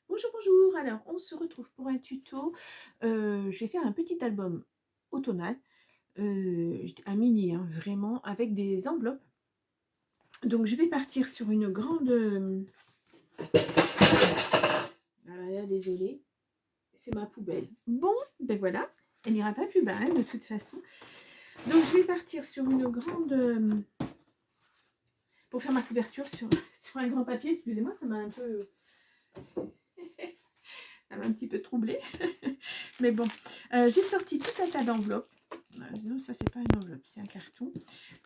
Bonjour, bonjour. Alors, on se retrouve pour un tuto. Je vais faire un petit album automnal, un mini, hein, vraiment, avec des enveloppes. Donc, je vais partir sur une grande... ah là, désolée, c'est ma poubelle. Bon, ben voilà, elle n'ira pas plus bas, hein, de toute façon. Donc, je vais partir sur une grande... pour faire ma couverture sur un grand papier. Excusez-moi, ça m'a un peu... ça m'a un petit peu troublée. Mais bon, j'ai sorti tout un tas d'enveloppes. Non, ça c'est pas une enveloppe, c'est un carton.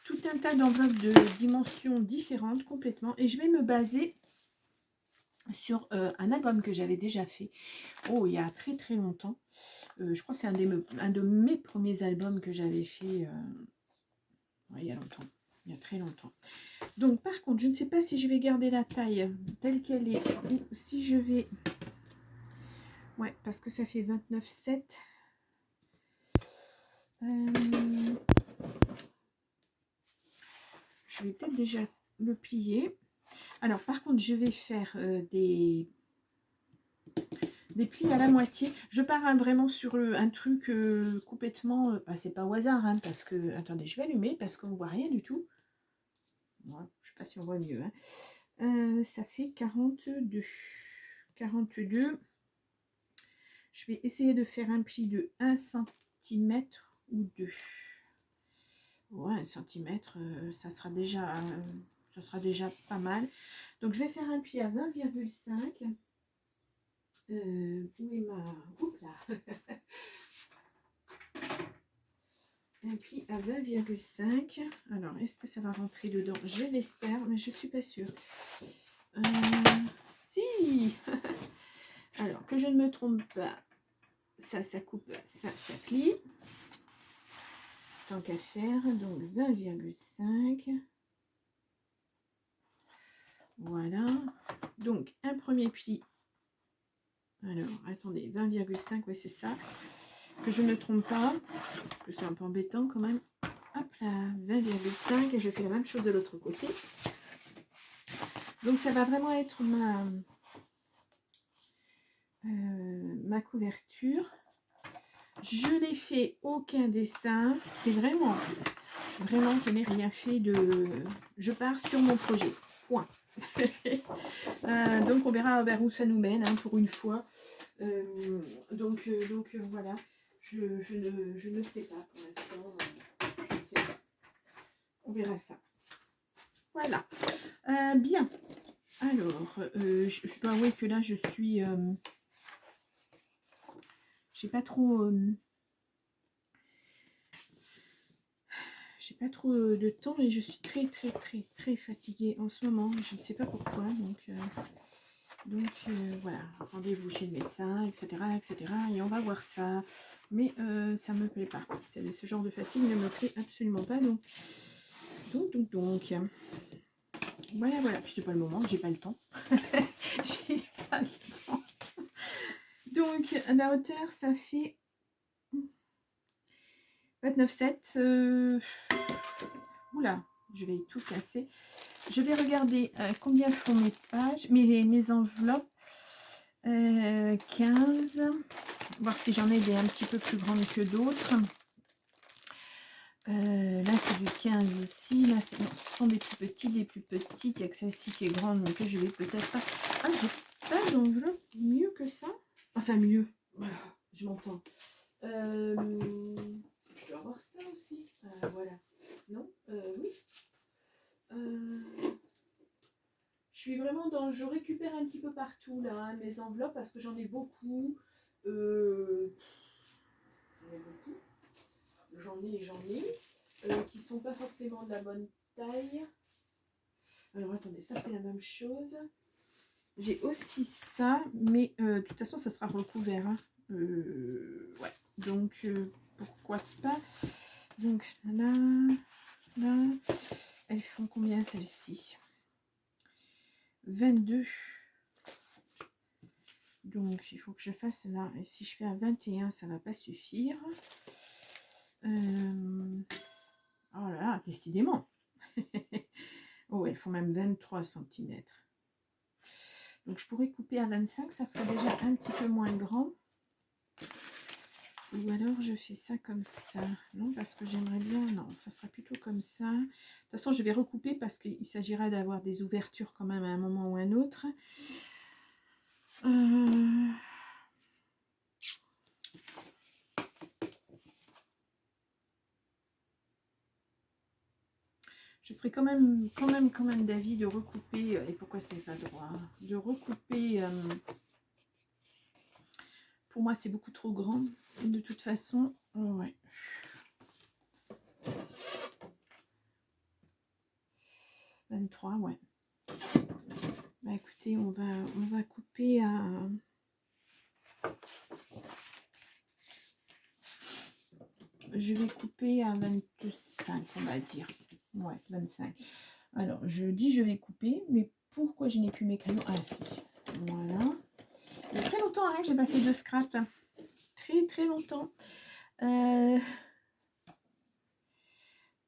Tout un tas d'enveloppes de dimensions différentes complètement. Et je vais me baser sur un album que j'avais déjà fait. Oh, il y a très très longtemps. Je crois que c'est un de mes premiers albums que j'avais fait ouais, il y a longtemps. Il y a très longtemps. Donc par contre, je ne sais pas si je vais garder la taille telle qu'elle est ou si je vais... Ouais, parce que ça fait 29,7. Je vais peut-être déjà le plier. Alors par contre, je vais faire des plis à la moitié. Je pars vraiment sur un truc complètement... bah, c'est pas au hasard, hein, parce que... Attendez, je vais allumer parce qu'on ne voit rien du tout. Voilà, je ne sais pas si on voit mieux. Hein. Ça fait 42. 42. Je vais essayer de faire un pli de 1 cm ou 2. Ouais, 1 cm, ça sera déjà pas mal. Donc je vais faire un pli à 20,5. Où est ma... Oups là. Un pli à 20,5. Alors, est-ce que ça va rentrer dedans? Je l'espère, mais je suis pas sûre. Si. Alors, que je ne me trompe pas. Ça coupe, ça plie. Tant qu'à faire, donc 20,5. Voilà. Donc, un premier pli. Alors, attendez, 20,5, ouais, c'est ça. Que je ne me trompe pas. Parce que c'est un peu embêtant quand même. Hop là, 20,5. Et je fais la même chose de l'autre côté. Donc, ça va vraiment être ma couverture. Je n'ai fait aucun dessin. C'est vraiment, je n'ai rien fait de... Je pars sur mon projet. Point. Donc, on verra vers où ça nous mène, hein, pour une fois. Donc voilà. Je ne sais pas pour l'instant. Je ne sais pas. On verra ça. Voilà. Bien. Alors, je dois avouer que là, je suis... j'ai pas trop... j'ai pas trop de temps et je suis très fatiguée en ce moment. Je ne sais pas pourquoi. Donc voilà, rendez-vous chez le médecin, etc., etc. Et on va voir ça. Mais ça me plaît pas. Ce genre de fatigue ne me plaît absolument pas. Donc. Voilà. Puis c'est pas le moment, j'ai pas le temps. J'ai pas le temps. Donc la hauteur, ça fait 29,7. Oula, je vais tout casser. Je vais regarder combien font mes pages, mes enveloppes. 15. Voir si j'en ai des un petit peu plus grandes que d'autres. Là, c'est du 15 aussi. Là, ce sont des plus petits, des plus petites. Il y a que celle-ci qui est grande, mais que je vais peut-être pas... Ah, j'ai pas d'enveloppe mieux que ça. Enfin, mieux. Voilà, je m'entends. Je dois avoir ça aussi. Voilà. Non oui. Je suis vraiment dans... Je récupère un petit peu partout, là, hein, mes enveloppes, parce que j'en ai beaucoup. J'en ai beaucoup. J'en ai. Qui sont pas forcément de la bonne taille. Alors attendez, ça c'est la même chose. J'ai aussi ça, mais de toute façon ça sera recouvert. Hein. Ouais, donc pourquoi pas. Donc là, elles font combien celles-ci? 22. Donc il faut que je fasse là. Et si je fais un 21, ça va pas suffire. Oh là là, décidément. Oh, elles font même 23 cm. Donc je pourrais couper à 25, ça ferait déjà un petit peu moins grand. Ou alors je fais ça comme ça. Non, parce que j'aimerais bien... Non, ça sera plutôt comme ça. De toute façon, je vais recouper parce qu'il s'agira d'avoir des ouvertures quand même à un moment ou un autre. Je serais quand même d'avis de recouper. Et pourquoi ce n'est pas droit? De recouper... pour moi, c'est beaucoup trop grand. De toute façon, ouais. « 23, ouais. Bah écoutez, on va couper à... Je vais couper à 25, on va dire. Ouais, 25. Alors, je dis je vais couper, mais pourquoi je n'ai plus mes crayons? Ah si, voilà. Il y a très longtemps hein, que j'ai pas fait de scrap. Très très longtemps. Donc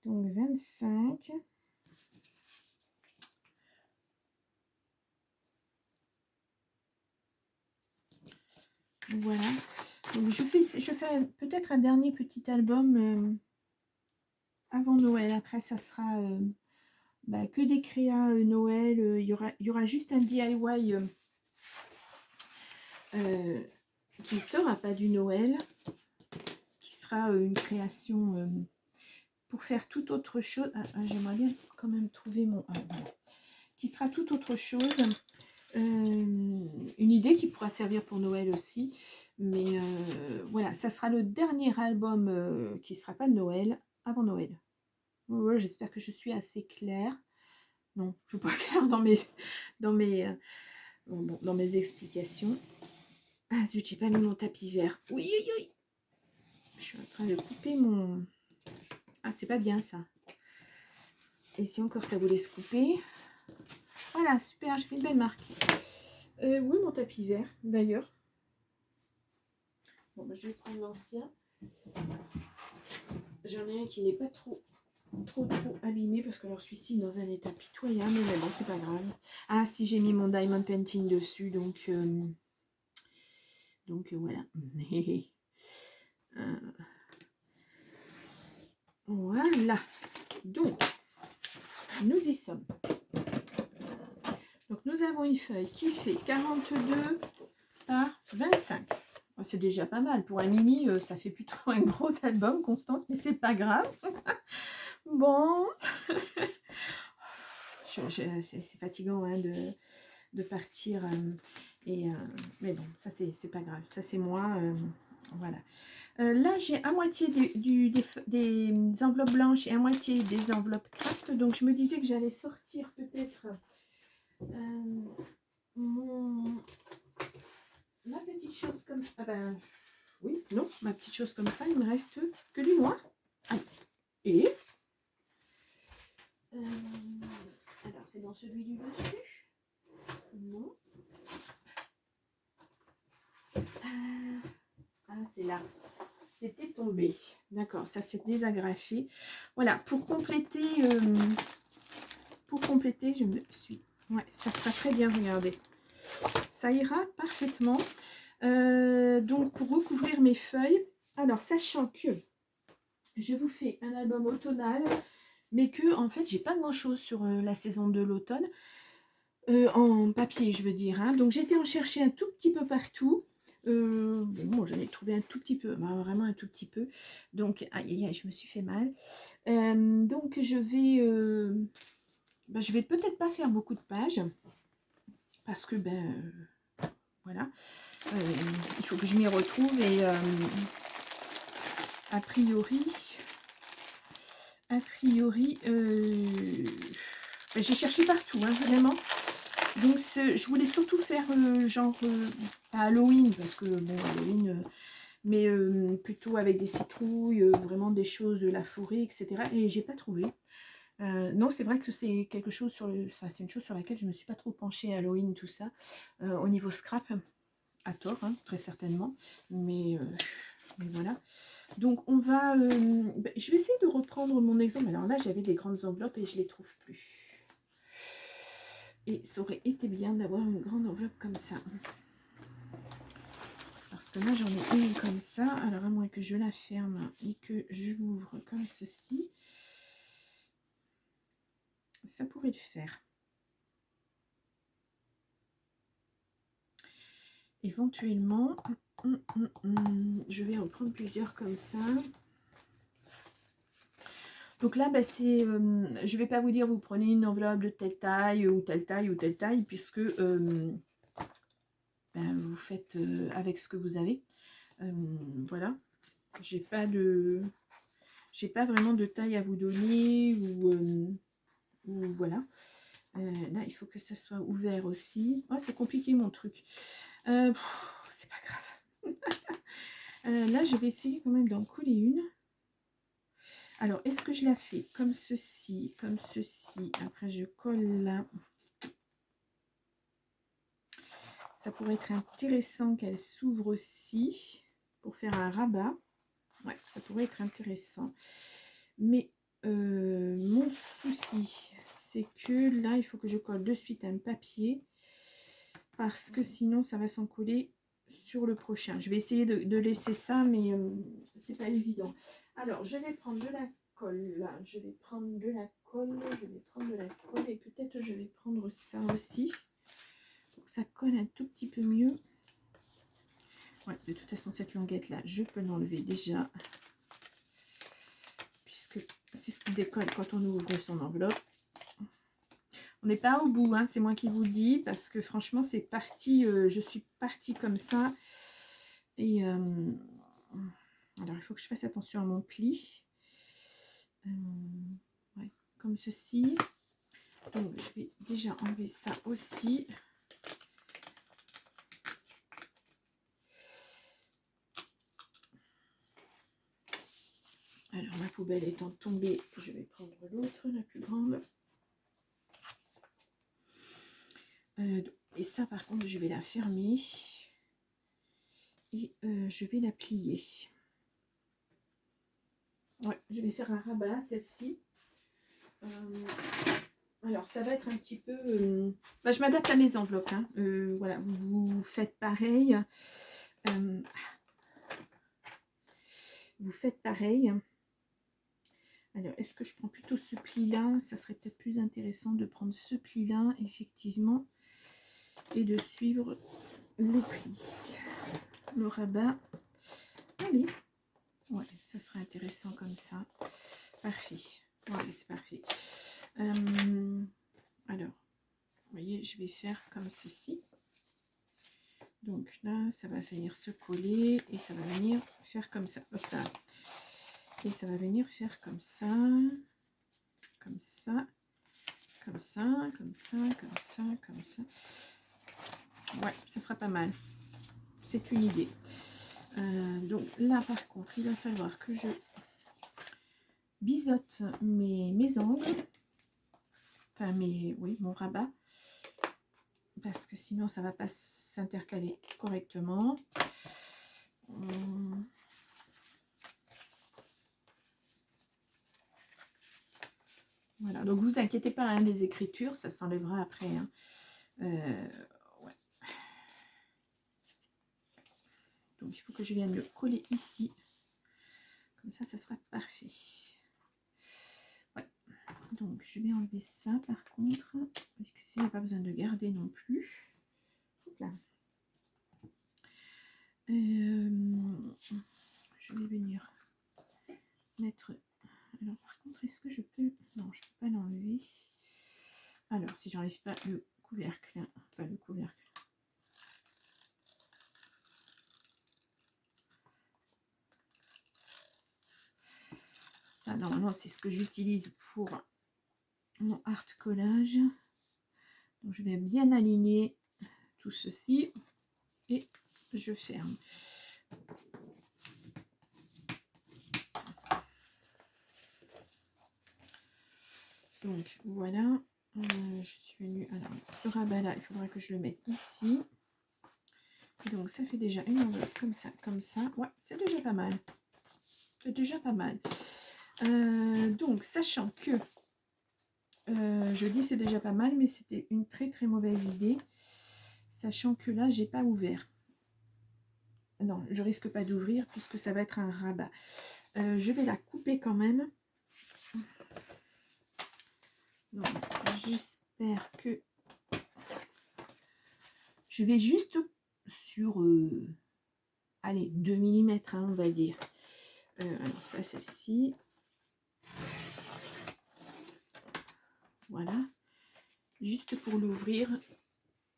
25. Voilà. Donc je fais peut-être un dernier petit album avant Noël. Après, ça sera que des créas Noël. Il y aura juste un DIY qui ne sera pas du Noël, qui sera une création pour faire toute autre chose. J'aimerais bien quand même trouver mon... voilà. Qui sera tout autre chose. Une idée qui pourra servir pour Noël aussi. Mais voilà, ça sera le dernier album qui ne sera pas de Noël, avant Noël. Ouais, j'espère que je suis assez claire. Non, je ne suis pas claire dans mes explications. Ah zut, j'ai pas mis mon tapis vert. Oui, oui, oui. Je suis en train de couper mon... Ah, c'est pas bien ça. Et si encore ça voulait se couper. Voilà, super, j'ai fait une belle marque. Oui, mon tapis vert, d'ailleurs. Bon, bah, je vais prendre l'ancien. J'en ai un qui n'est pas trop abîmé parce que alors celui-ci est dans un état pitoyable, mais bon, c'est pas grave. Ah, si, j'ai mis mon diamond painting dessus, donc voilà. Voilà. Donc, nous y sommes. Donc, nous avons une feuille qui fait 42 par 25. C'est déjà pas mal. Pour un mini, ça fait plutôt un gros album, Constance, mais c'est pas grave. Bon. C'est fatigant hein, de partir. Mais bon, ça, c'est pas grave. Ça, c'est moi. Voilà. Là, j'ai à moitié des enveloppes blanches et à moitié des enveloppes craft. Donc, je me disais que j'allais sortir peut-être ma petite chose comme ça. Ah ben, oui, non, ma petite chose comme ça. Il me reste que du noir. Allez. Et alors, c'est dans celui du dessus. Non. Ah, c'est là. C'était tombé. D'accord, ça c'est désagrafé. Voilà, pour compléter, je me suis... Ouais, ça sera très bien, regardez. Ça ira parfaitement. Donc, pour recouvrir mes feuilles, alors, sachant que je vous fais un album automnal, mais que, en fait, j'ai pas grand-chose sur la saison de l'automne. En papier, je veux dire. Hein. Donc, j'étais en chercher un tout petit peu partout. Bon, j'en ai trouvé un tout petit peu, vraiment un tout petit peu. Donc, aïe, aïe, je me suis fait mal. Donc, je vais peut-être pas faire beaucoup de pages. Parce que, voilà. Il faut que je m'y retrouve. Et a priori, j'ai cherché partout, hein, vraiment. Donc, je voulais surtout faire genre, pas Halloween, parce que, bon, Halloween, mais plutôt avec des citrouilles, vraiment des choses de la forêt, etc. Et j'ai pas trouvé. Non, c'est vrai que c'est quelque chose c'est une chose sur laquelle je me suis pas trop penchée, Halloween, tout ça. Au niveau scrap, à tort, hein, très certainement. Mais voilà. Donc, on va... je vais essayer de reprendre mon exemple. Alors là, j'avais des grandes enveloppes et je les trouve plus. Et ça aurait été bien d'avoir une grande enveloppe comme ça. Parce que là, j'en ai une comme ça. Alors, à moins que je la ferme et que je l'ouvre comme ceci, ça pourrait le faire. Éventuellement, je vais en prendre plusieurs comme ça. Donc là, bah, c'est, je vais pas vous dire vous prenez une enveloppe de telle taille ou telle taille ou telle taille, puisque ben, vous faites avec ce que vous avez. Voilà, j'ai pas vraiment de taille à vous donner ou voilà. Là, il faut que ça soit ouvert aussi. Oh, c'est compliqué mon truc. C'est pas grave. Là, je vais essayer quand même d'en coller une. Alors, est-ce que je la fais comme ceci, comme ceci? Après, je colle là. Ça pourrait être intéressant qu'elle s'ouvre aussi pour faire un rabat. Ouais, ça pourrait être intéressant. Mais mon souci, c'est que là, il faut que je colle de suite un papier parce que sinon, ça va s'en coller sur le prochain. Je vais essayer de laisser ça, mais c'est pas évident. Alors, je vais prendre de la colle. Là. Je vais prendre de la colle. Je vais prendre de la colle et peut-être je vais prendre ça aussi. Pour que ça colle un tout petit peu mieux. Ouais, de toute façon, cette languette-là, je peux l'enlever déjà. Puisque c'est ce qui décolle quand on ouvre son enveloppe. On n'est pas au bout, hein, c'est moi qui vous le dis, parce que franchement, c'est parti, je suis partie comme ça. Et alors, il faut que je fasse attention à mon pli. Ouais, comme ceci. Donc, je vais déjà enlever ça aussi. Alors, ma poubelle étant tombée, je vais prendre l'autre, la plus grande. Et ça, par contre, je vais la fermer. Et je vais la plier. Ouais, je vais faire un rabat, celle-ci. Alors, ça va être un petit peu... bah, je m'adapte à mes enveloppes. Hein. Voilà, vous faites pareil. Vous faites pareil. Alors, est-ce que je prends plutôt ce pli-là? Ça serait peut-être plus intéressant de prendre ce pli-là, effectivement, et de suivre le pli. Le rabat. Allez. Ouais, ça serait intéressant comme ça. Parfait. Ouais, c'est parfait. Alors, vous voyez, je vais faire comme ceci. Donc là, ça va venir se coller et ça va venir faire comme ça. Hop là. Et ça va venir faire comme ça, comme ça, comme ça, comme ça, comme ça, comme ça. Ouais, ça sera pas mal. C'est une idée. Donc là, par contre, il va falloir que je biseaute mes angles. Enfin, oui, mon rabat. Parce que sinon, ça ne va pas s'intercaler correctement. Voilà, donc vous inquiétez pas, hein, des écritures, ça s'enlèvera après. Hein. Ouais. Donc il faut que je vienne le coller ici. Comme ça, ça sera parfait. Ouais. Donc je vais enlever ça par contre. Parce que il n'y a pas besoin de garder non plus. Hop là. Je vais venir mettre... Alors par contre, est-ce que je peux... Non, je ne peux pas l'enlever. Alors, si j'enlève pas le couvercle, enfin le couvercle. Ça, normalement, c'est ce que j'utilise pour mon art collage. Donc, je vais bien aligner tout ceci et je ferme. Donc, voilà. Je suis venue... Alors, ce rabat-là, il faudra que je le mette ici. Donc, ça fait déjà une enveloppe comme ça, comme ça. Ouais, c'est déjà pas mal. C'est déjà pas mal. Donc, sachant que Je dis c'est déjà pas mal, mais c'était une très très mauvaise idée. Sachant que là, j'ai pas ouvert. Non, je risque pas d'ouvrir puisque ça va être un rabat. Je vais la couper quand même. Donc, j'espère que... Je vais juste sur... allez, 2 mm, hein, on va dire. Alors, c'est pas celle-ci. Voilà. Juste pour l'ouvrir,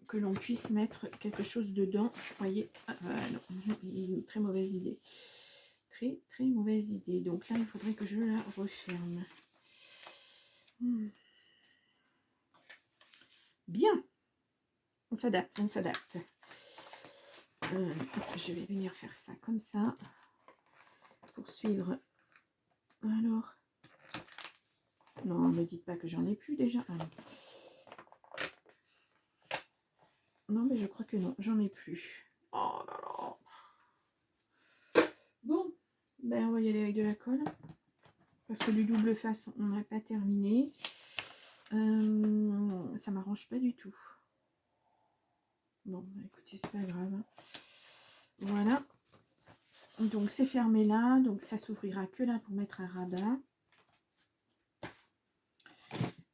que l'on puisse mettre quelque chose dedans. Vous voyez, non, une très mauvaise idée. Très, très mauvaise idée. Donc là, il faudrait que je la referme. Bien. On s'adapte, on s'adapte. Je vais venir faire ça comme ça. Pour suivre. Alors. Non, ne me dites pas que j'en ai plus déjà. Ah, non, mais je crois que non, j'en ai plus. Oh là là. Bon, ben on va y aller avec de la colle. Parce que du double face, on n'a pas terminé. Ça m'arrange pas du tout. Bon, bah, écoutez, c'est pas grave. Voilà. Donc c'est fermé là. Donc ça s'ouvrira que là pour mettre un rabat.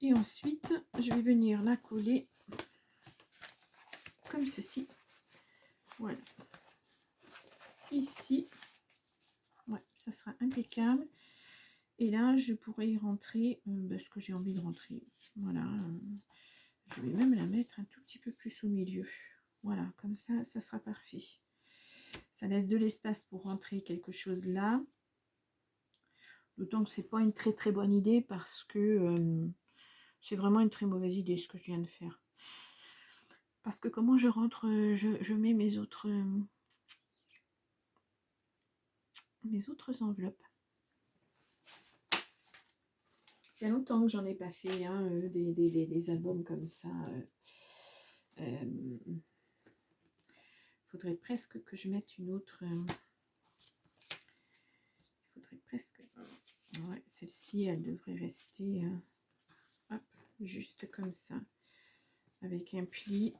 Et ensuite, je vais venir la coller comme ceci. Voilà. Ici. Ouais, ça sera impeccable. Et là, je pourrais y rentrer ce que j'ai envie de rentrer. Voilà. Je vais même la mettre un tout petit peu plus au milieu. Voilà, comme ça, ça sera parfait. Ça laisse de l'espace pour rentrer quelque chose là. D'autant que c'est pas une très très bonne idée parce que c'est vraiment une très mauvaise idée ce que je viens de faire. Parce que comment je rentre, je mets mes autres enveloppes. Il y a longtemps que j'en ai pas fait hein, des albums comme ça. Faudrait presque que je mette une autre. Il faudrait presque. Ouais, celle-ci, elle devrait rester hop, juste comme ça. Avec un pli.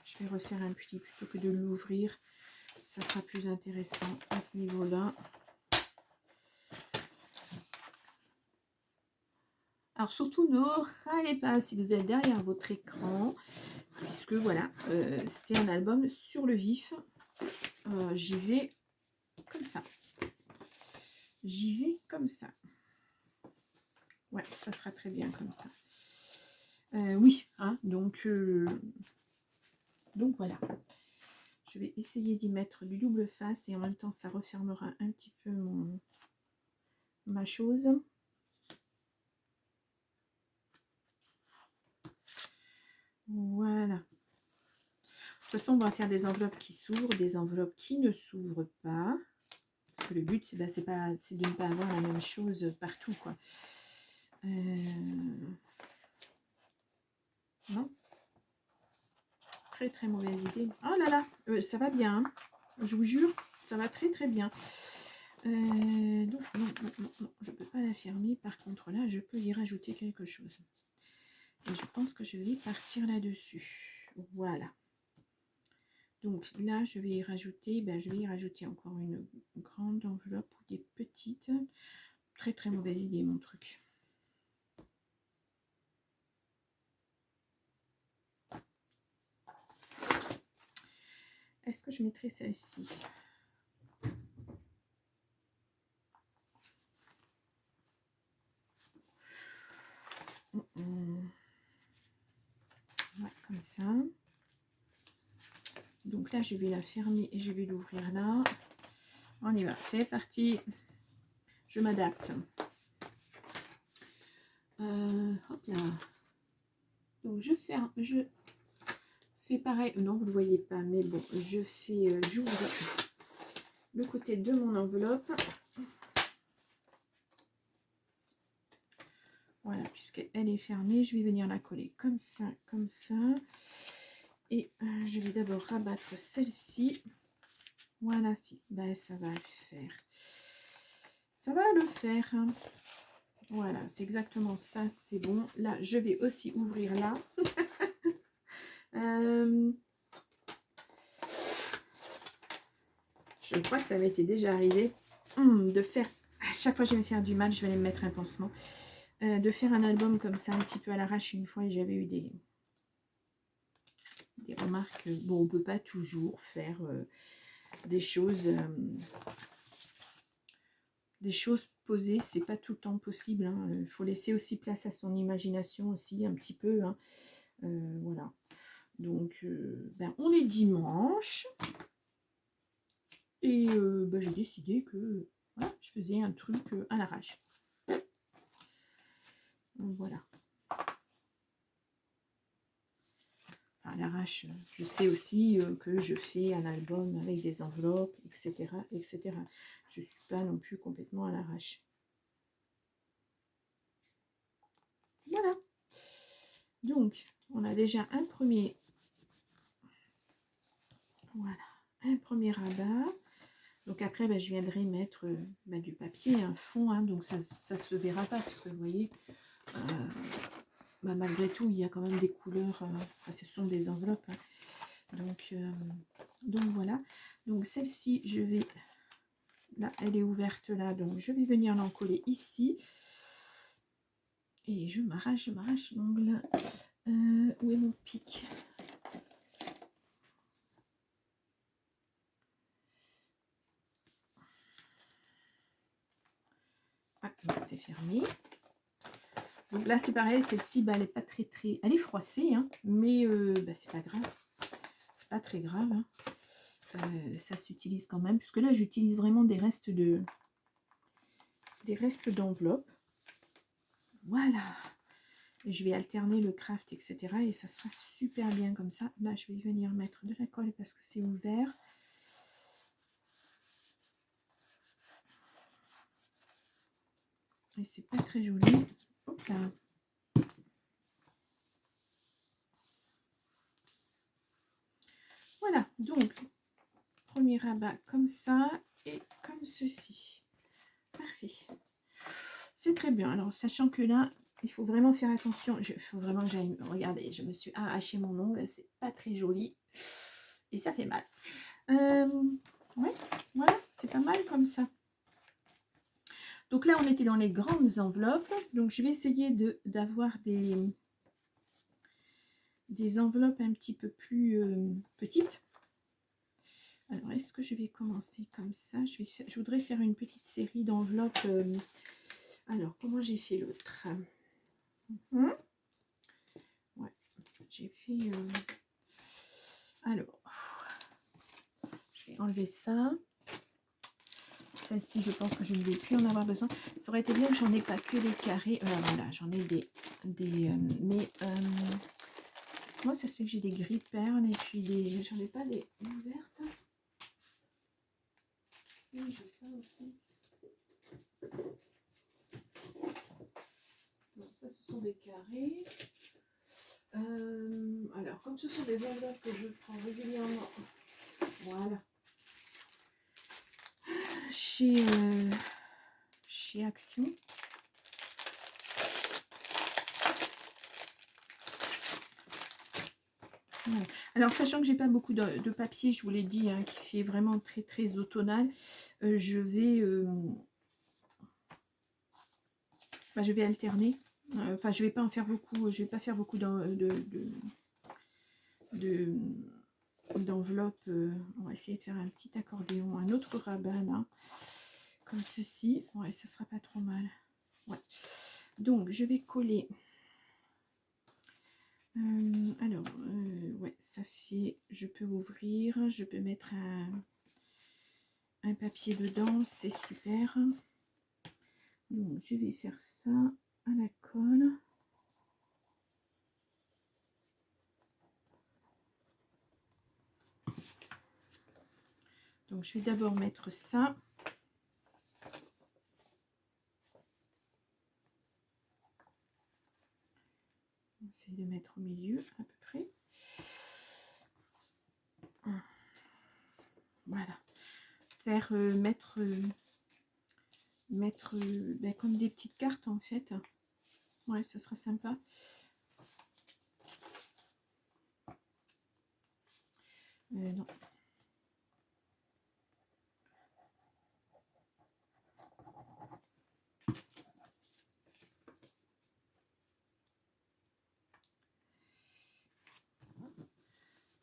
Je vais refaire un pli plutôt que de l'ouvrir. Ça sera plus intéressant à ce niveau-là. Alors surtout ne râlez pas si vous êtes derrière votre écran, puisque voilà, c'est un album sur le vif. J'y vais comme ça. J'y vais comme ça. Ouais, ça sera très bien comme ça. Oui, hein, donc voilà. Je vais essayer d'y mettre du double face et en même temps ça refermera un petit peu ma chose. Voilà. De toute façon, on va faire des enveloppes qui s'ouvrent, des enveloppes qui ne s'ouvrent pas. Parce que le but, c'est de ne pas avoir la même chose partout, quoi. Non. Très, très mauvaise idée. Oh là là, ça va bien. Hein. Je vous jure, ça va très, très bien. Donc, non, je ne peux pas la fermer. Par contre, là, je peux y rajouter quelque chose. Et je pense que je vais partir là-dessus. Voilà. Donc là, je vais y rajouter, encore une grande enveloppe ou des petites. Très très mauvaise idée mon truc. Est-ce que je mettrai celle-ci? Ouais, comme ça. Donc là, je vais la fermer et je vais l'ouvrir là. On y va, c'est parti. Je m'adapte. Hop là. Donc je fais pareil. Non, vous ne le voyez pas, mais bon, j'ouvre le côté de mon enveloppe. Voilà, puisqu'elle est fermée, je vais venir la coller comme ça, comme ça. Et je vais d'abord rabattre celle-ci. Voilà, si, ben, ça va le faire. Ça va le faire. Voilà, c'est exactement ça, c'est bon. Là, je vais aussi ouvrir là. Je crois que ça m'était déjà arrivé de faire, à chaque fois que je vais faire du mal, je vais aller me mettre un pansement, de faire un album comme ça, un petit peu à l'arrache une fois, et j'avais eu des remarques. Bon, on ne peut pas toujours faire des choses posées, c'est pas tout le temps possible. Il faut laisser aussi place à son imagination aussi, un petit peu. Voilà. Donc, ben, on est dimanche. Et ben, j'ai décidé que voilà, je faisais un truc à l'arrache. Voilà. À l'arrache, je sais aussi que je fais un album avec des enveloppes, etc. etc. Je ne suis pas non plus complètement à l'arrache. Voilà. Donc, on a déjà un premier. Voilà. Un premier rabat. Donc après, ben, je viendrai mettre ben, du papier, un fond. Donc ça ne se verra pas parce que vous voyez... Bah, malgré tout, il y a quand même des couleurs, ce sont des enveloppes. Donc voilà. Donc celle-ci, je vais, là, elle est ouverte là, donc je vais venir l'en coller ici. Et je m'arrache l'ongle. Où est mon pic? Ah, c'est fermé. Donc là, c'est pareil, celle-ci, bah, elle n'est pas très... Elle est froissée, mais bah, c'est pas grave. C'est pas très grave. Ça s'utilise quand même, puisque là, j'utilise vraiment des restes d'enveloppe. Voilà. Et je vais alterner le craft, etc. Et ça sera super bien comme ça. Là, je vais venir mettre de la colle parce que c'est ouvert. Et c'est pas très joli. Hop là. Voilà, donc premier rabat comme ça et comme ceci. Parfait. C'est très bien. Alors, sachant que là, il faut vraiment faire attention. Il faut vraiment que j'aille... Regardez, je me suis arraché mon ongle. C'est pas très joli. Et ça fait mal. Ouais, voilà, c'est pas mal comme ça. Donc là, on était dans les grandes enveloppes. Donc, je vais essayer d'avoir des enveloppes un petit peu plus petites. Alors, est-ce que je vais commencer comme ça? Je voudrais faire une petite série d'enveloppes. Alors, comment j'ai fait l'autre? Ouais, j'ai fait... Alors, je vais enlever ça. Celle-ci, je pense que je ne vais plus en avoir besoin. Ça aurait été bien que j'en ai pas que des carrés. Voilà, j'en ai mais moi, ça se fait que j'ai des gris perles et puis des... J'en ai pas des ouvertes. Oui, j'ai ça aussi. Donc, ça, ce sont des carrés. Alors, comme ce sont des enveloppes que je prends régulièrement, voilà, chez Action. Voilà. Alors, sachant que j'ai pas beaucoup de papier, je vous l'ai dit, qui fait vraiment très très automnal, je vais alterner. Enfin, je vais pas en faire beaucoup. Je vais pas faire beaucoup d'enveloppes. On va essayer de faire un petit accordéon, un autre rabat là, comme ceci. Ouais, ça sera pas trop mal. Ouais. Donc, je vais coller. Alors, ouais, ça fait... Je peux ouvrir, je peux mettre un papier dedans, c'est super. Donc, je vais faire ça à la colle. Donc, je vais d'abord mettre ça. On va essayer de mettre au milieu à peu près. Voilà. Faire mettre mettre ben, comme des petites cartes en fait. Ouais, ça sera sympa. Non.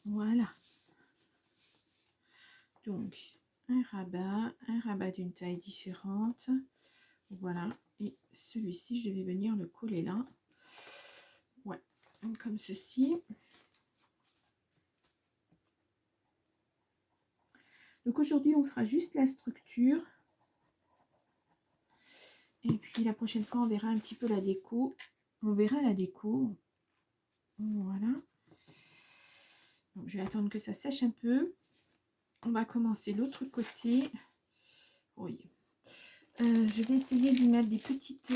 Voilà. Donc, un rabat d'une taille différente. Voilà. Et celui-ci, je vais venir le coller là. Ouais, comme ceci. Donc aujourd'hui, on fera juste la structure. Et puis la prochaine fois, on verra un petit peu la déco. On verra la déco. Voilà. Donc, je vais attendre que ça sèche un peu. On va commencer l'autre côté. Oui. Je vais essayer d'y mettre des petites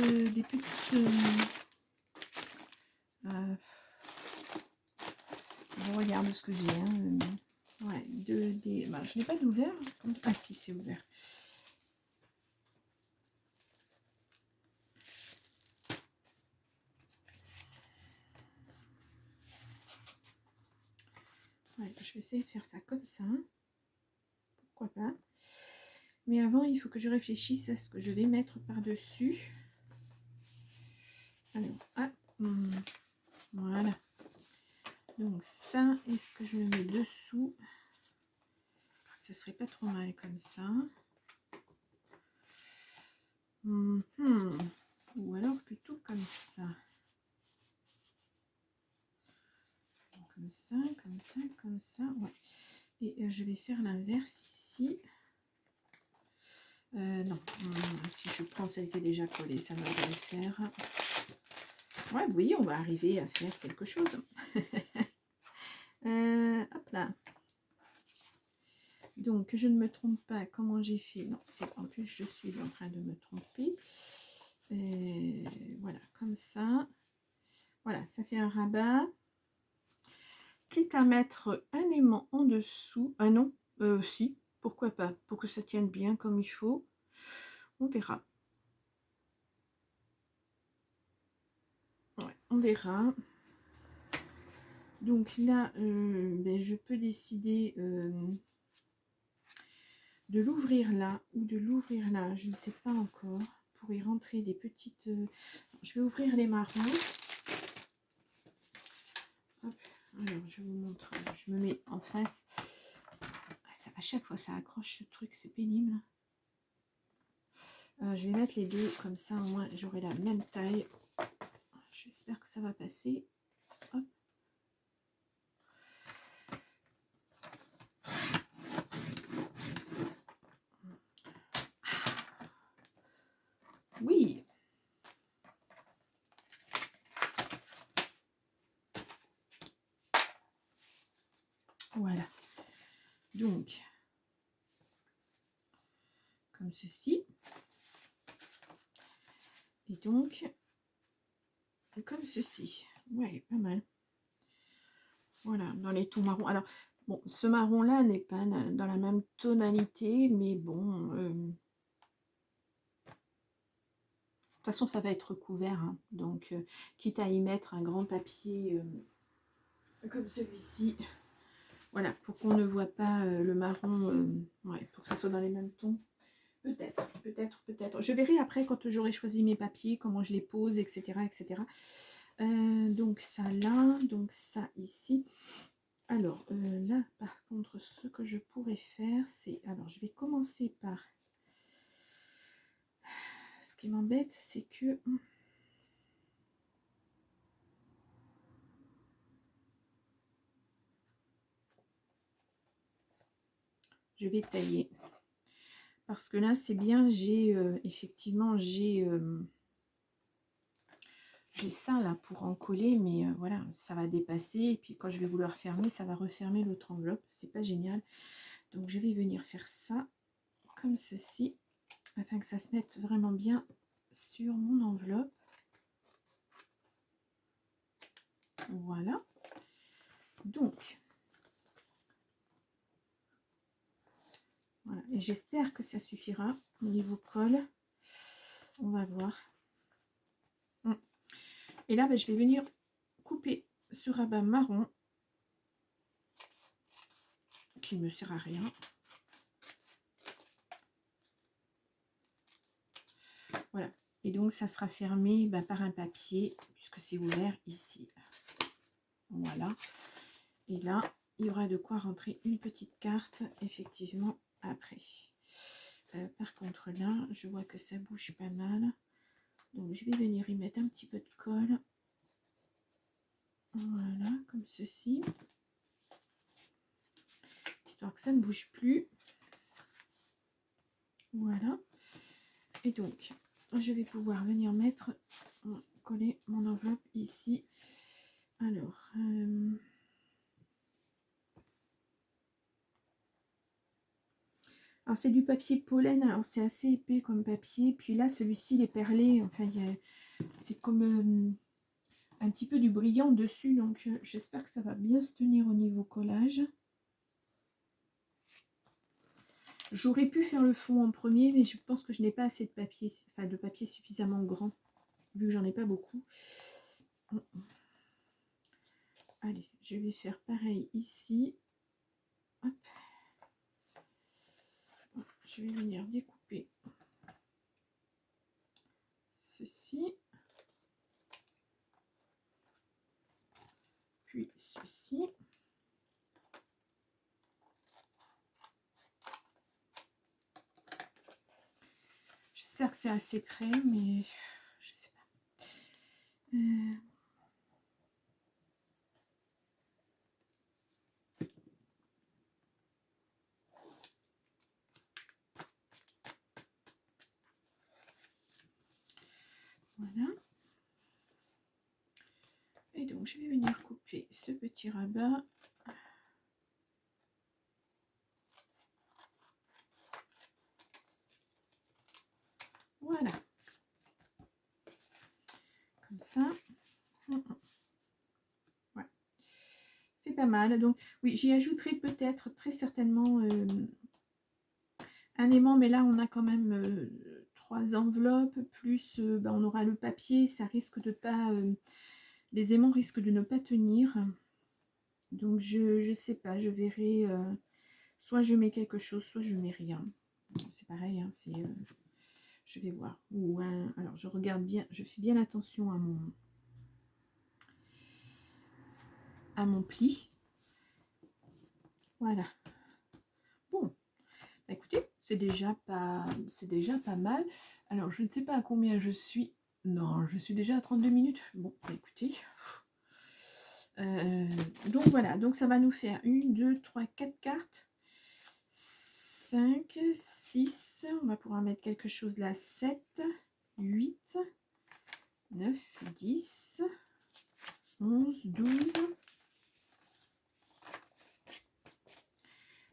je regarde ce que j'ai. Hein. Ouais, bah, je n'ai pas d'ouvert. Ah si, c'est ouvert. Ouais, je vais essayer de faire ça comme ça. Pourquoi pas. Mais avant, il faut que je réfléchisse à ce que je vais mettre par-dessus. Alors, ah, voilà. Donc ça, est-ce que je le mets dessous? Ça serait pas trop mal comme ça. Ou alors plutôt comme ça. Comme ça, comme ça, comme ça. Ouais. Et je vais faire l'inverse ici. Non, si je prends celle qui est déjà collée, ça devrait le faire. Ouais, oui, on va arriver à faire quelque chose. Hop là. Donc, je ne me trompe pas. Comment j'ai fait? Non, c'est en plus, je suis en train de me tromper. Voilà, comme ça. Voilà, ça fait un rabat. Quitte à mettre un aimant en dessous. Ah non, si, pourquoi pas? Pour que ça tienne bien comme il faut. On verra. Ouais, on verra. Donc là, ben, je peux décider de l'ouvrir là ou de l'ouvrir là. Je ne sais pas encore. Pour y rentrer des petites... Je vais ouvrir les marrons. Hop. Alors, je vous montre. Je me mets en face. Ça, à chaque fois, ça accroche ce truc. C'est pénible. Je vais mettre les deux. Comme ça, au moins, j'aurai la même taille. J'espère que ça va passer. Hop. Oui. Voilà. Donc, comme ceci. Et donc, comme ceci. Ouais, pas mal. Voilà, dans les tons marrons. Alors, bon, ce marron-là n'est pas dans la même tonalité, mais bon... de toute façon, ça va être couvert. Hein, donc, quitte à y mettre un grand papier comme celui-ci. Voilà, pour qu'on ne voit pas le marron. Ouais, pour que ça soit dans les mêmes tons. Peut-être, peut-être, peut-être. Je verrai après quand j'aurai choisi mes papiers, comment je les pose, etc. etc. Donc ça là, donc ça ici. Alors là, par contre, ce que je pourrais faire, c'est... Alors, je vais commencer par... Ce qui m'embête, c'est que... Je vais tailler. Parce que là, c'est bien, j'ai... effectivement, j'ai ça là pour en coller, mais voilà, ça va dépasser. Et puis quand je vais vouloir fermer, ça va refermer l'autre enveloppe. C'est pas génial. Donc, je vais venir faire ça comme ceci, afin que ça se mette vraiment bien sur mon enveloppe. Voilà. Donc, voilà. Et j'espère que ça suffira au niveau colle. On va voir. Et là, je vais venir couper ce rabat marron qui ne me sert à rien. Voilà. Et donc, ça sera fermé par un papier puisque c'est ouvert ici. Voilà. Et là, il y aura de quoi rentrer une petite carte, effectivement, après. Par contre, là, je vois que ça bouge pas mal. Donc, je vais venir y mettre un petit peu de colle. Voilà, comme ceci. Histoire que ça ne bouge plus. Voilà. Et donc, je vais pouvoir venir mettre, coller mon enveloppe ici. Alors, c'est du papier pollen. Alors, c'est assez épais comme papier. Puis là, celui-ci, il est perlé. Enfin, c'est comme un petit peu du brillant dessus. Donc, j'espère que ça va bien se tenir au niveau collage. J'aurais pu faire le fond en premier, mais je pense que je n'ai pas assez de papier, enfin de papier suffisamment grand, vu que j'en ai pas beaucoup. Allez, je vais faire pareil ici. Hop. Je vais venir découper ceci. Puis ceci. J'espère que c'est assez près, mais je sais pas. Voilà. Et donc, je vais venir couper ce petit rabat. Voilà. Comme ça. Ouais. C'est pas mal. Donc, oui, j'y ajouterai peut-être, très certainement, un aimant. Mais là, on a quand même 3 enveloppes. Plus, on aura le papier. Ça risque de pas... les aimants risquent de ne pas tenir. Donc, je sais pas. Je verrai... soit je mets quelque chose, soit je mets rien. C'est pareil, hein, je vais voir. Ou alors je regarde bien, je fais bien attention à mon pli. Voilà. Bon, écoutez, c'est déjà pas mal. Alors je ne sais pas à combien je suis. Non, je suis déjà à 32 minutes. Bon, écoutez. Donc voilà, donc ça va nous faire 1, 2, 3, 4 cartes. 5, 6, on va pouvoir mettre quelque chose là, 7, 8, 9, 10, 11, 12,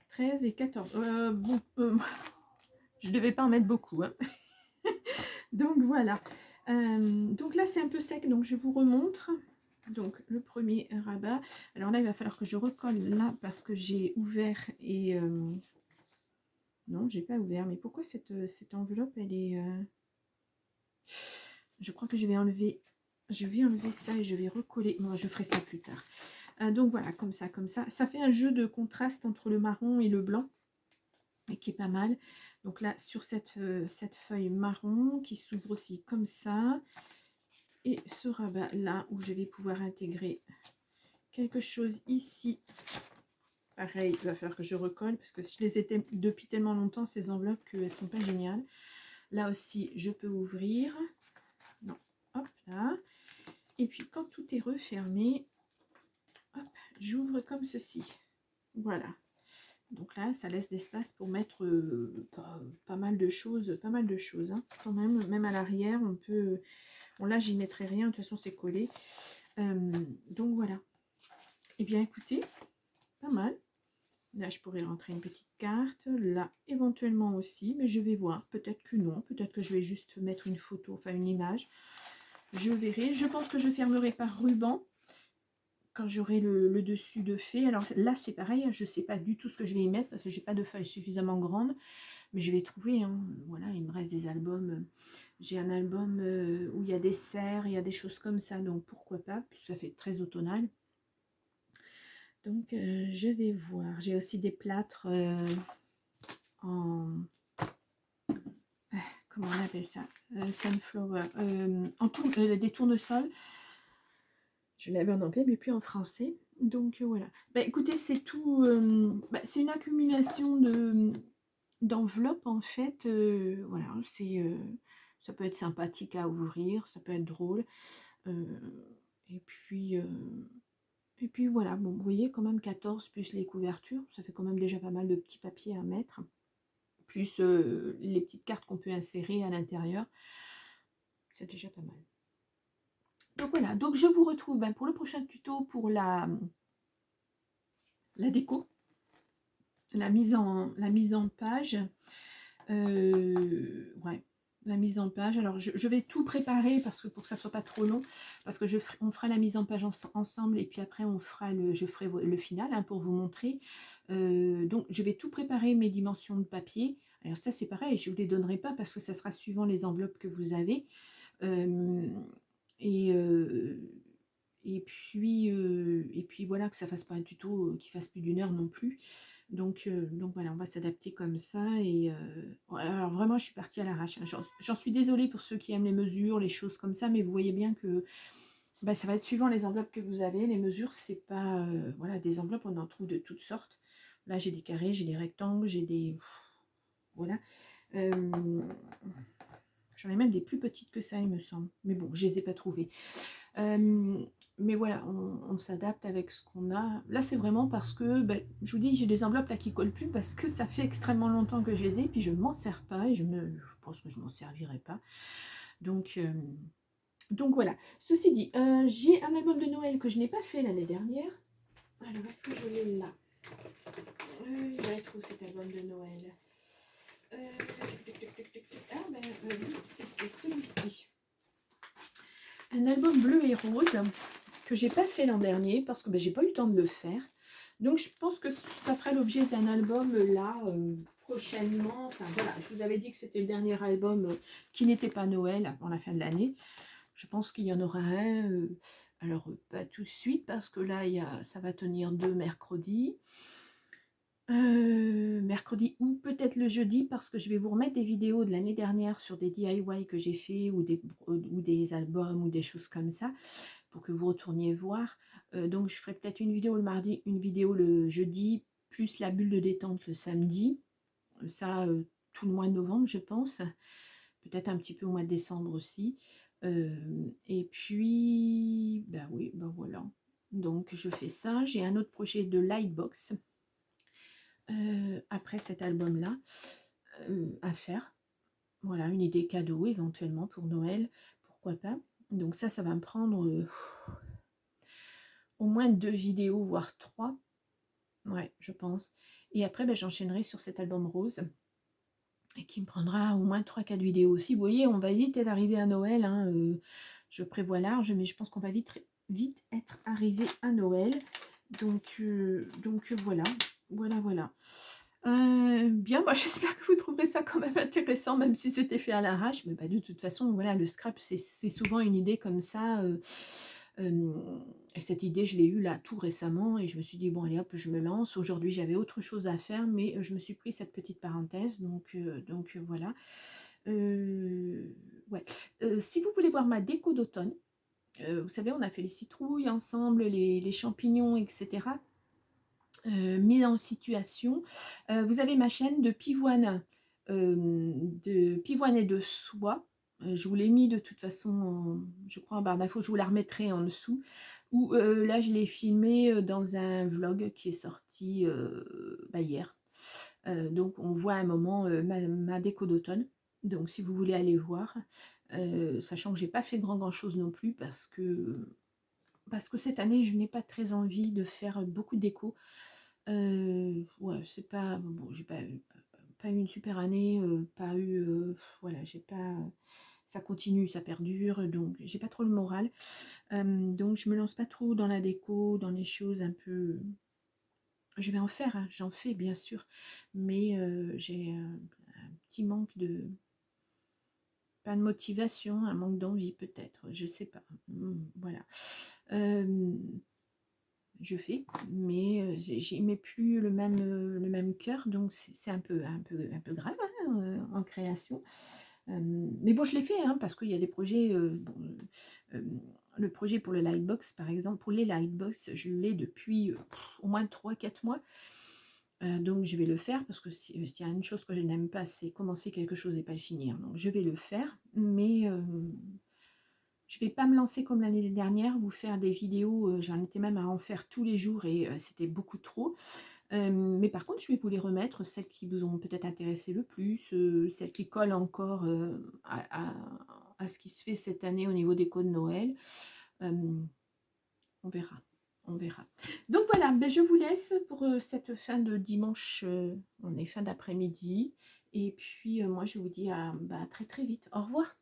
13 et 14. Bon, je ne devais pas en mettre beaucoup. Hein. Donc voilà. Donc là, c'est un peu sec, donc je vous remontre. Donc le premier rabat. Alors là, il va falloir que je recolle là parce que j'ai ouvert et... non, j'ai pas ouvert. Mais pourquoi cette enveloppe, elle est... Je crois que je vais enlever ça et je vais recoller. Moi, je ferai ça plus tard. Donc voilà, comme ça. Ça fait un jeu de contraste entre le marron et le blanc, et qui est pas mal. Donc là, sur cette feuille marron qui s'ouvre aussi comme ça. Et ce rabat là, où je vais pouvoir intégrer quelque chose ici. Pareil, il va falloir que je recolle, parce que je les ai depuis tellement longtemps, ces enveloppes, qu'elles ne sont pas géniales. Là aussi, je peux ouvrir. Non, hop là. Et puis, quand tout est refermé, j'ouvre comme ceci. Voilà. Donc là, ça laisse d'espace pour mettre pas mal de choses, hein, quand même à l'arrière, on peut... Bon, là, j'y mettrai rien, de toute façon, c'est collé. Donc voilà. Eh bien, écoutez, pas mal. Là, je pourrais rentrer une petite carte. Là, éventuellement aussi, mais je vais voir. Peut-être que non. Peut-être que je vais juste mettre une photo, enfin une image. Je verrai. Je pense que je fermerai par ruban. quand j'aurai le dessus de fait. Alors là, c'est pareil, je ne sais pas du tout ce que je vais y mettre parce que j'ai pas de feuilles suffisamment grandes. Mais je vais trouver, hein. Voilà, il me reste des albums. J'ai un album où il y a des cerfs, il y a des choses comme ça, donc pourquoi pas, puisque ça fait très automnal. Donc je vais voir. J'ai aussi des plâtres en... comment on appelle ça, sunflower, des tournesols. Je l'avais en anglais, mais plus en français. Donc voilà. Bah, écoutez, c'est tout. C'est une accumulation d'enveloppes en fait. Voilà, ça peut être sympathique à ouvrir, ça peut être drôle. Euh, et puis. Et puis voilà, bon, vous voyez quand même 14 plus les couvertures, ça fait quand même déjà pas mal de petits papiers à mettre, plus les petites cartes qu'on peut insérer à l'intérieur, c'est déjà pas mal. Donc voilà, donc je vous retrouve pour le prochain tuto pour la déco, la mise en page. Ouais, la mise en page. Alors je vais tout préparer parce que pour que ça soit pas trop long, parce que on fera la mise en page ensemble et puis après on fera je ferai le final hein, pour vous montrer. Donc je vais tout préparer, mes dimensions de papier. Alors ça c'est pareil, je ne vous les donnerai pas parce que ça sera suivant les enveloppes que vous avez. Et puis voilà, que ça fasse pas un tuto qui fasse plus d'une heure non plus. Donc voilà, on va s'adapter comme ça. Et alors vraiment, je suis partie à l'arrache. J'en suis désolée pour ceux qui aiment les mesures, les choses comme ça, mais vous voyez bien que ça va être suivant les enveloppes que vous avez. Les mesures, c'est pas... voilà, des enveloppes, on en trouve de toutes sortes. Là, j'ai des carrés, j'ai des rectangles, j'ai des... Voilà. J'en ai même des plus petites que ça, il me semble. Mais bon, je les ai pas trouvées. Mais voilà, on s'adapte avec ce qu'on a. Là, c'est vraiment parce que, je vous dis, j'ai des enveloppes là qui collent plus parce que ça fait extrêmement longtemps que je les ai, puis je ne m'en sers pas et je pense que je m'en servirai pas. Donc voilà. Ceci dit, j'ai un album de Noël que je n'ai pas fait l'année dernière. Alors, est-ce que je l'ai là? Il va être où cet album de Noël? C'est celui-ci. Un album bleu et rose que j'ai pas fait l'an dernier parce que j'ai pas eu le temps de le faire. Donc je pense que ça fera l'objet d'un album là prochainement. Enfin voilà, je vous avais dit que c'était le dernier album qui n'était pas Noël avant la fin de l'année. Je pense qu'il y en aura un. Alors pas tout de suite parce que là ça va tenir 2 mercredis. Mercredi ou peut-être le jeudi parce que je vais vous remettre des vidéos de l'année dernière sur des DIY que j'ai fait ou des albums ou des choses comme ça pour que vous retourniez voir. Donc je ferai peut-être une vidéo le mardi, une vidéo le jeudi, plus la bulle de détente le samedi. Ça, tout le mois de novembre, je pense. Peut-être un petit peu au mois de décembre aussi. Et puis, oui, voilà. Donc je fais ça. J'ai un autre projet de Lightbox après cet album-là à faire. Voilà, une idée cadeau éventuellement pour Noël. Pourquoi pas. Donc ça va me prendre... au moins 2 vidéos, voire 3. Ouais, je pense. Et après, j'enchaînerai sur cet album rose. Et qui me prendra au moins 3-4 vidéos aussi. Vous voyez, on va vite être arrivé à Noël. Hein, je prévois large, mais je pense qu'on va vite être arrivé à Noël. Donc voilà. Voilà. Bien, moi j'espère que vous trouverez ça quand même intéressant, même si c'était fait à l'arrache. Mais de toute façon, voilà, le scrap, c'est souvent une idée comme ça. Et cette idée, je l'ai eue là tout récemment et je me suis dit, bon, allez hop, je me lance. Aujourd'hui, j'avais autre chose à faire, mais je me suis pris cette petite parenthèse. Donc voilà. Ouais. Si vous voulez voir ma déco d'automne, vous savez, on a fait les citrouilles ensemble, les champignons, etc. Mis en situation. Vous avez ma chaîne de pivoine et de soie. Je vous l'ai mis de toute façon, je crois en barre d'infos, je vous la remettrai en dessous. Où là, je l'ai filmé dans un vlog qui est sorti hier. Donc, on voit à un moment ma déco d'automne. Donc, si vous voulez aller voir, sachant que j'ai pas fait grand chose non plus parce que cette année, je n'ai pas très envie de faire beaucoup de déco. Ouais, c'est pas... Bon, j'ai pas eu une super année, voilà, j'ai pas... ça continue, ça perdure, donc j'ai pas trop le moral. Donc je me lance pas trop dans la déco, dans les choses un peu... Je vais en faire, hein, j'en fais bien sûr, mais j'ai un petit manque de... Pas de motivation, un manque d'envie peut-être, je sais pas. Voilà. Je fais, mais j'y mets plus le même cœur, donc c'est un peu grave, hein, en création. Mais bon, je l'ai fait, hein, parce qu'il y a des projets, bon, euh, le projet pour le Lightbox, par exemple, pour les Lightbox, je l'ai depuis au moins 3 4 mois. Donc je vais le faire, parce que s'il y a une chose que je n'aime pas, c'est commencer quelque chose et pas le finir. Donc je vais le faire, mais je vais pas me lancer comme l'année dernière, vous faire des vidéos, j'en étais même à en faire tous les jours et c'était beaucoup trop. Mais par contre, je vais vous les remettre, celles qui vous ont peut-être intéressé le plus, celles qui collent encore à ce qui se fait cette année au niveau des codes Noël. On verra, on verra. Donc voilà, ben je vous laisse pour cette fin de dimanche, on est fin d'après-midi. Et puis moi je vous dis à très très vite. Au revoir.